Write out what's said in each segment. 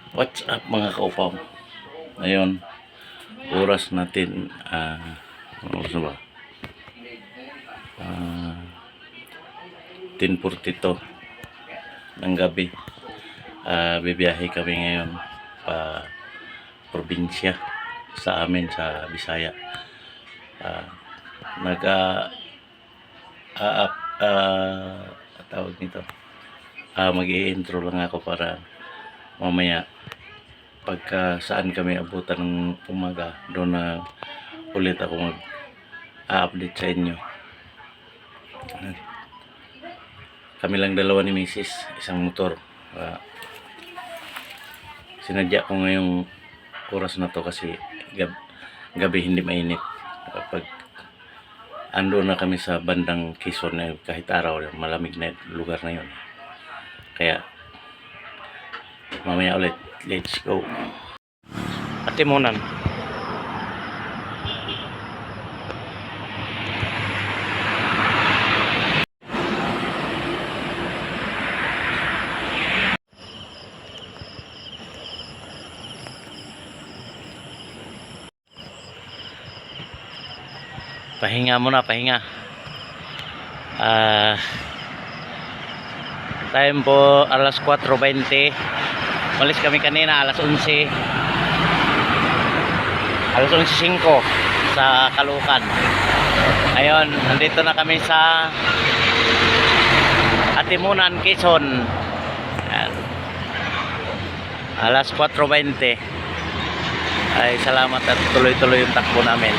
What's up mga kaupaw? Ngayon, oras natin, ano oras na ba? 10:42 ng gabi. Bibiyahe kami ngayon pa probinsya sa amin sa Bisaya. nag tawag nito, mag-i-intro lang ako para mamaya pagka saan kami abutan ng umaga, doon na ulit ako mag-update sa inyo. Kami lang dalawa ni Mrs. Isang motor. Sinadya ko ngayong oras na to kasi gabi hindi mainit. Pag ando na kami sa bandang Quezon, kahit araw malamig na lugar na yun. Kaya mamaya ulit, let's go. Atimunan. Pahinga muna, pahinga. Time po alas 4:20. Malis kami kanina alas 11. Alas 11:05 sa Caloocan. Ayun, nandito na kami sa Atimunan, Quezon. Ayan. Alas 4:20. Ay, salamat at tuloy-tuloy yung takbo namin.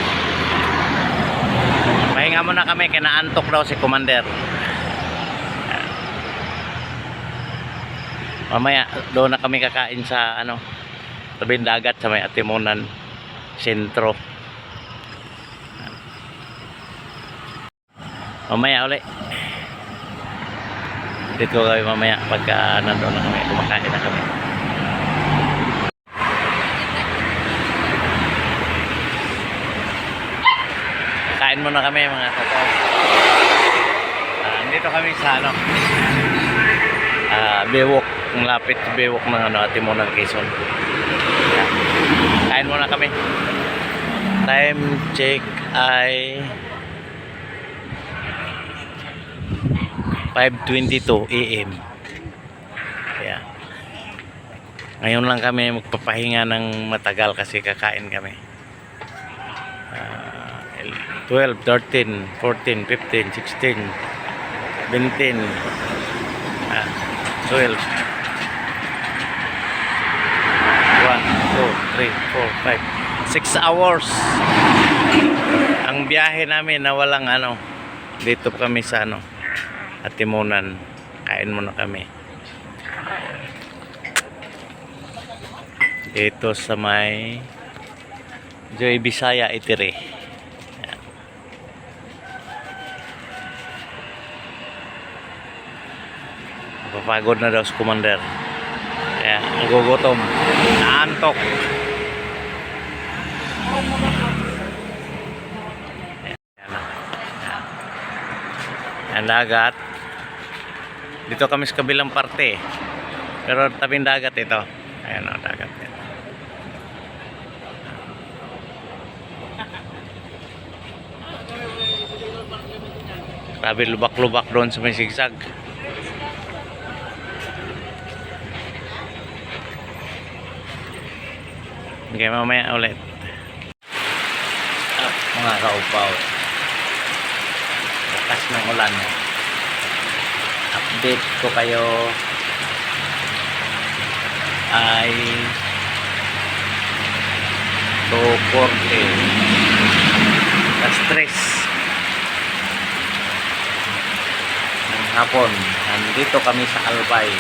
Pahinga muna kami, kinaantok daw si Commander. Mamaya doon na kami kakain sa tabing dagat sa may Atimunan sentro. Mamaya ulit dito kami mamaya pagka nandoon na kami, kumakain na kami. Kain muna kami mga totoo. Dito kami sa Bewok, ang lapit sa Bewok ng Atimunan, Quezon. Kain muna kami. Time check ay 5:22 AM. Kaya ngayon lang kami magpapahinga ng matagal kasi kakain kami. 12, 13, 14, 15, 16, 17, 12, 1, 2, 3, 4, 5, 6 hours ang biyahe namin na walang dito kami sa Atimunan. Kain muna kami dito sa may Joy Bisaya Eatery. Papagod na daw si Commander. Kaya nagugutom, naantok. Ang dagat. Dito kami sa kabilang parte. Pero tabing dagat ito. Ayan ang dagat. Grabe, lubak-lubak doon sa may sigsag. Okay, mamaya ulit. Mga kaupaw, lakas ng ulan. Update ko kayo ay 2:40 stress ng hapon. Nandito kami sa Albay,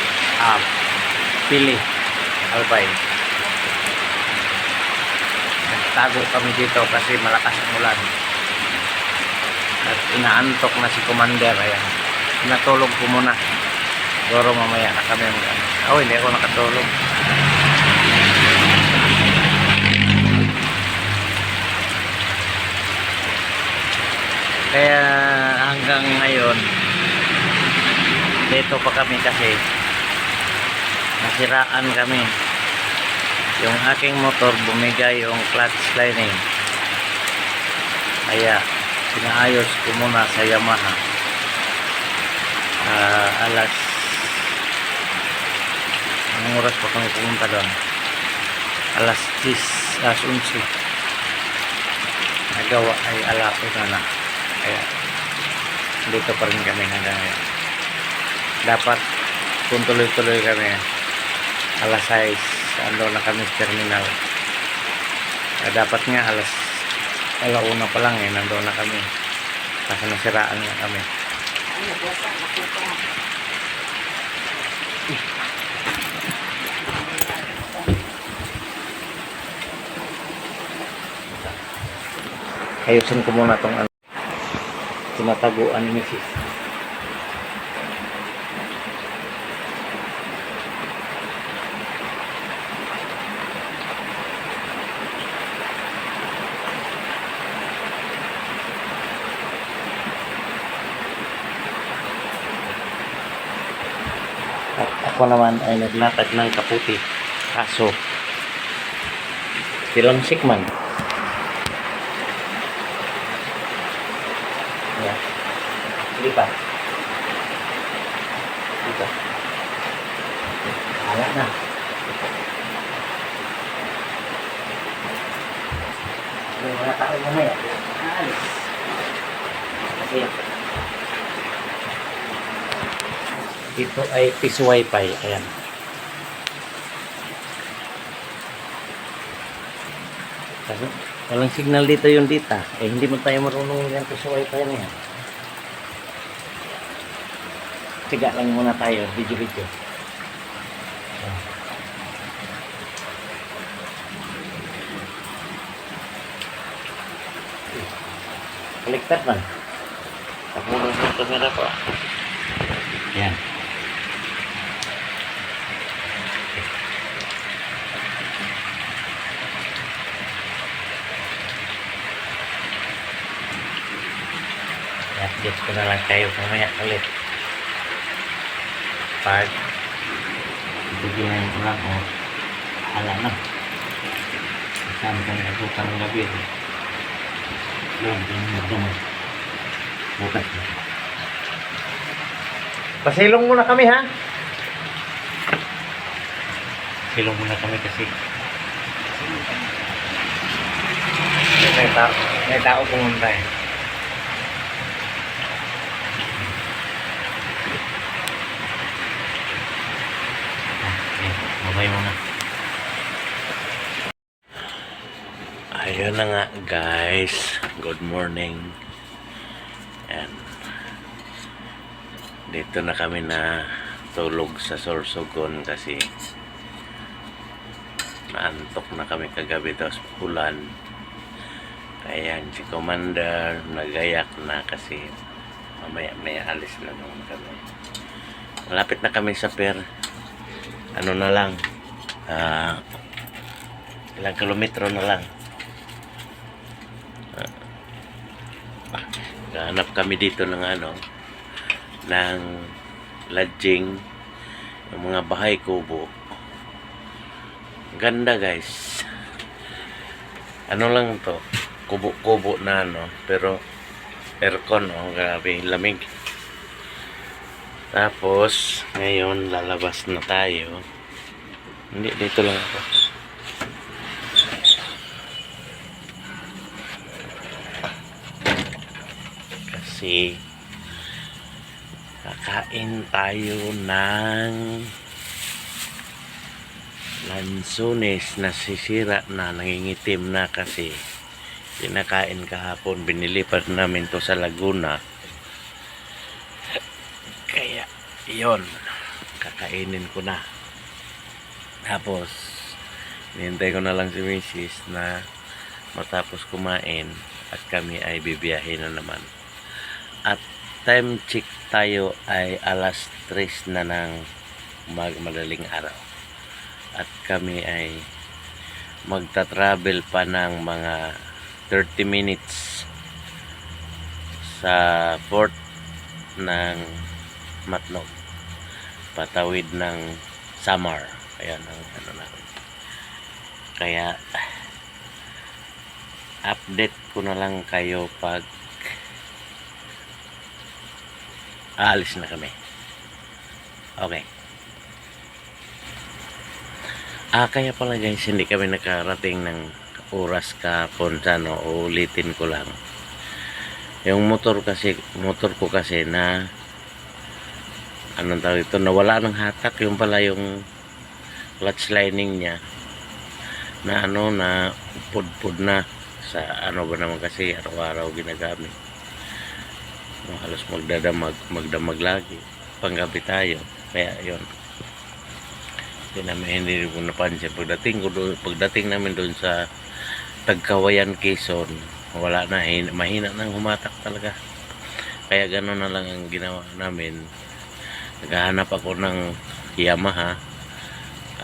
Pili, Albay. Tago kami dito kasi malakas ang ulan at inaantok na si Commander. Ayan, natulog ko muna, siguro mamaya na kami hindi ako nakatulog. Kaya hanggang ngayon dito pa kami kasi nasiraan kami Yung aking motor bumigay yung clutch lining. Kaya pinaayos ko muna sa Yamaha. Alas anong oras pa kami pumunta doon? Alas 10, alas 11. Nagawa ay alauna na. Kaya dito pa rin kami hanggang ngayon. Dapat kung tuloy-tuloy kami alas 6 ando na kami sa terminal. Dapat nga alauna pa lang nandoon na kami kasi nasiraan nga kami. Ayusin ko muna tong tinataguan ni Mrs. At ako naman ay naglatag ng kaputi. Kaso silamsik man. Yan. Lipat. Dito. Ala na. Yung mga tao mamaya. Alis. Kasi ito ay piso wifi. Ayan. Kasi walang signal dito yung data. Hindi mo tayo marunong yan piso wifi na yan. Tiga lang muna tayo. Video. Baliktad man. Tapos ng camera po. Yan. I-update ko na lang kayo mamaya ulit. Pag bigyan ko lang ala na. Kasama kami nagputan ng gabi. Bukas. Pasilong muna kami ha. Silong muna kami kasi may tao pumunta eh. Babay muna. Ayun na nga guys. Good morning. And dito na kami na tulog sa Sorsogon kasi naantok na kami kagabi daw sa ulan. Kaya si Commander nagayak na kasi mamaya alis na naman kami. Malapit na kami sa pier. Ano na lang ilang kilometro na lang. Hanap kami dito ng ng lodging, yung mga bahay kubo. Ganda guys. Ano lang to, kubo-kubo na pero aircon grabe lamig. Tapos ngayon lalabas na tayo. Hindi, dito lang ako. Kasi kakain tayo ng lansones na sisira na, nangingitim na kasi pinakain kahapon. Binilipat namin to sa Laguna. Kaya yon, kakainin ko na. Tapos nihintay ko na lang si Mrs. na matapos kumain at kami ay bibiyahe na naman. At time check tayo ay alas 3 na ng madaling araw. At kami ay magta-travel pa ng mga 30 minutes sa port ng Matnog, patawid ng Samar. Ayan ang namin. Kaya update ko na lang kayo pag aalis na kami. Okay. Kaya pala guys, hindi kami nakarating ng oras kahapon sa ano, ulitin ko lang. Yung motor ko kasi na anong tawag ito, nawala ng hatak. Yung pala yung clutch lining niya na ano, na pudpud na sa ano ba naman kasi araw-araw ginagamit. Halos magdamag lagi. Panggabi tayo. Kaya yon. Hindi ko napansin. Pagdating namin doon sa Tagkawayan, Quezon, wala na, mahina nang humatak talaga. Kaya gano'n na lang ang ginawa namin. Naghahanap ako ng Yamaha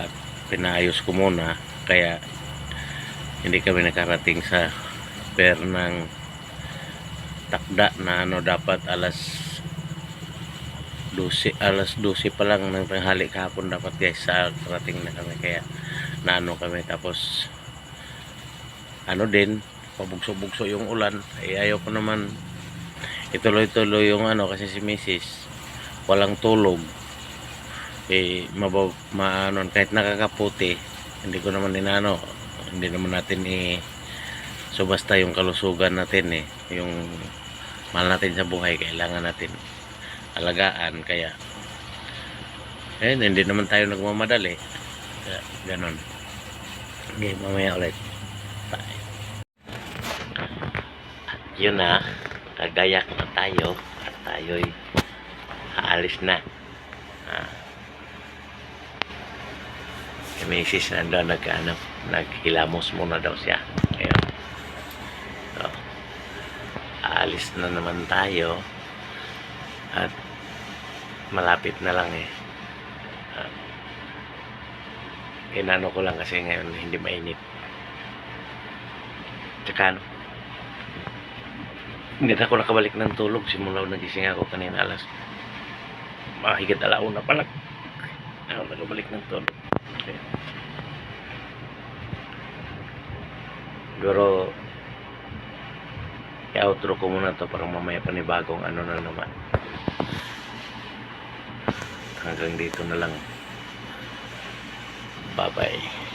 at pinaayos ko muna. Kaya hindi kami nakarating sa pair ng takda na ano, dapat alas 12 pa lang ng tanghali kahapon dapat guys, sa karating na kami. Kaya naano kami, tapos ano din, pabugso-bugso yung ulan. Ayaw ko naman ituloy-tuloy yung ano, kasi si Mrs. walang tulog. Maano, kahit nakakaputi, hindi ko naman inano, hindi naman natin subasta yung kalusugan natin yung mahal natin sa buhay, kailangan natin alagaan. Kaya hindi naman tayo nagmamadali. Kaya ganon. Okay, mamaya ulit. Bye. At yun na, kagayak na tayo at tayo'y aalis na. Yung misis nandun naghilamos muna daw siya. Ayun. So, aalis na naman tayo at malapit na lang inano ko lang kasi ngayon hindi mainit. Tsaka hindi na ako nakabalik ng tulog simula nagising ako kanina alas mahigit alauna pa lang ako nakabalik ng tulog. Okay. Siguro i-outro ko muna to para mamaya panibagong ano na naman. Hanggang dito na lang. Bye bye.